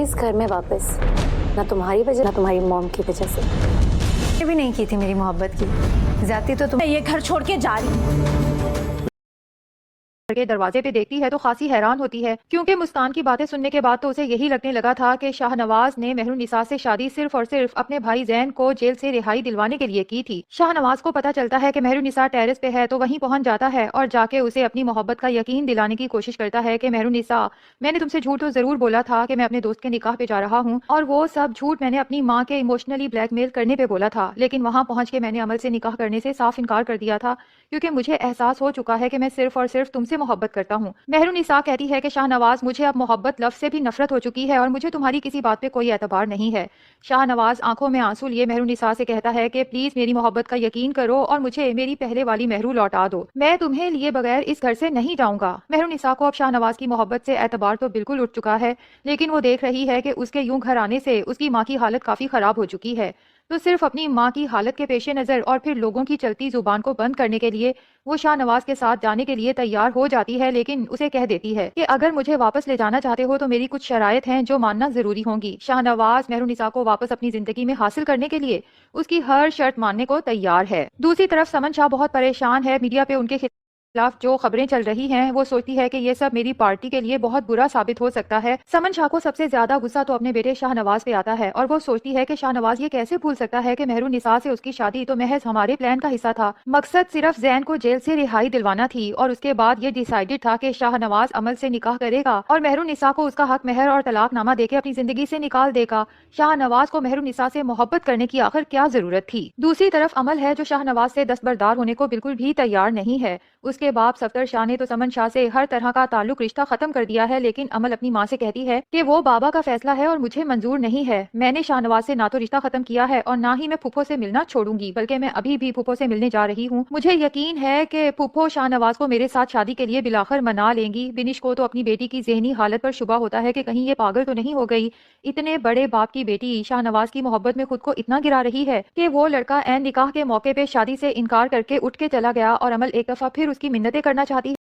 इस घर में वापस, ना तुम्हारी वजह ना तुम्हारी मॉम की वजह से। ये भी नहीं की थी मेरी मोहब्बत की ज्यादती, तो तुम ये घर छोड़ के जा रही हूँ। के दरवाजे पे देखती है तो खासी हैरान होती है, क्योंकि मुस्कान की बातें सुनने के बाद तो उसे यही लगने लगा था कि शाहनवाज ने मेहरुन्निसा से शादी सिर्फ और सिर्फ अपने भाई जैन को जेल से रिहाई दिलवाने के लिए की थी। शाहनवाज को पता चलता है कि मेहरुन्निसा टेरेस पे है तो वहीं पहुंच जाता है और जाके उसे अपनी मोहब्बत का यकीन दिलाने की कोशिश करता है कि मेहरुन्निसा, मैंने तुमसे झूठ तो जरूर बोला था कि मैं अपने दोस्त के निकाह पे जा रहा हूँ, और वो सब झूठ मैंने अपनी माँ के इमोशनली ब्लैकमेल करने पे बोला था, लेकिन वहाँ पहुंच के मैंने अमल से निकाह करने से साफ इनकार कर दिया था, क्योंकि मुझे एहसास हो चुका है कि मैं सिर्फ और सिर्फ तुमसे मोहब्बत करता हूँ। मेहरुन्निसा कहती है कि शाहनवाज, मुझे अब मोहब्बत लफ्ज़ से भी नफरत हो चुकी है और मुझे तुम्हारी किसी बात पे कोई एतबार नहीं है। शाहनवाज आंखों में आंसू लिए मेहरुन्निसा से कहता है कि प्लीज मेरी मोहब्बत का यकीन करो और मुझे मेरी पहले वाली महरू लौटा दो, मैं तुम्हें लिए बगैर इस घर से नहीं जाऊंगा। मेहरुन्निसा को अब शाहनवाज की मोहब्बत से एतबार तो बिल्कुल उठ चुका है, लेकिन वो देख रही है कि उसके यूं घर आने से उसकी माँ की हालत काफी खराब हो चुकी है, तो सिर्फ अपनी माँ की हालत के पेश नज़र और फिर लोगों की चलती जुबान को बंद करने के लिए वो शाहनवाज के साथ जाने के लिए तैयार हो जाती है, लेकिन उसे कह देती है कि अगर मुझे वापस ले जाना चाहते हो तो मेरी कुछ शराइत हैं जो मानना जरूरी होंगी। शाहनवाज मेहरुन्निसा को वापस अपनी जिंदगी में हासिल करने के लिए उसकी हर शर्त मानने को तैयार है। दूसरी तरफ समन शाह बहुत परेशान है। मीडिया पे उनके खिलाफ जो खबरें चल रही हैं वो सोचती है कि ये सब मेरी पार्टी के लिए बहुत बुरा साबित हो सकता है। समन शाह को सबसे ज्यादा गुस्सा तो अपने बेटे शाहनवाज पे आता है और वो सोचती है कि शाहनवाज ये कैसे भूल सकता है कि मेहरुन्निसा से उसकी शादी तो महज हमारे प्लान का हिस्सा था, मकसद सिर्फ जैन को जेल से रिहाई दिलवाना थी, और उसके बाद ये डिसाइडेड था कि शाहनवाज अमल से निकाह करेगा और मेहरुन्निसा को उसका हक महर और तलाकनामा देके अपनी जिंदगी से निकाल देगा। शाहनवाज को मेहरुन्निसा से मोहब्बत करने की आखिर क्या जरूरत थी। दूसरी तरफ अमल है जो शाहनवाज से दस्तबरदार होने को बिल्कुल भी तैयार नहीं है। उसके बाप सफदर शाह ने तो समन शाह से हर तरह का ताल्लुक रिश्ता खत्म कर दिया है, लेकिन अमल अपनी माँ से कहती है कि वो बाबा का फैसला है और मुझे मंजूर नहीं है। मैंने शाहनवाज से ना तो रिश्ता खत्म किया है और ना ही मैं फूफो से मिलना छोड़ूंगी, बल्कि मैं अभी भी फूफो से मिलने जा रही हूँ। मुझे यकीन है कि फूफो शाहनवाज को मेरे साथ शादी के लिए बिलाखर मना लेंगी। बिनिश को तो अपनी बेटी की जहनी हालत पर शुबा होता है कि कहीं ये पागल तो नहीं हो गई। इतने बड़े बाप की बेटी शाहनवाज की मोहब्बत में खुद को इतना गिरा रही है कि वो लड़का ऐन निकाह के मौके पे शादी से इनकार करके उठ के चला गया और अमल एक दफा फिर उसकी मिन्नतें करना चाहती है।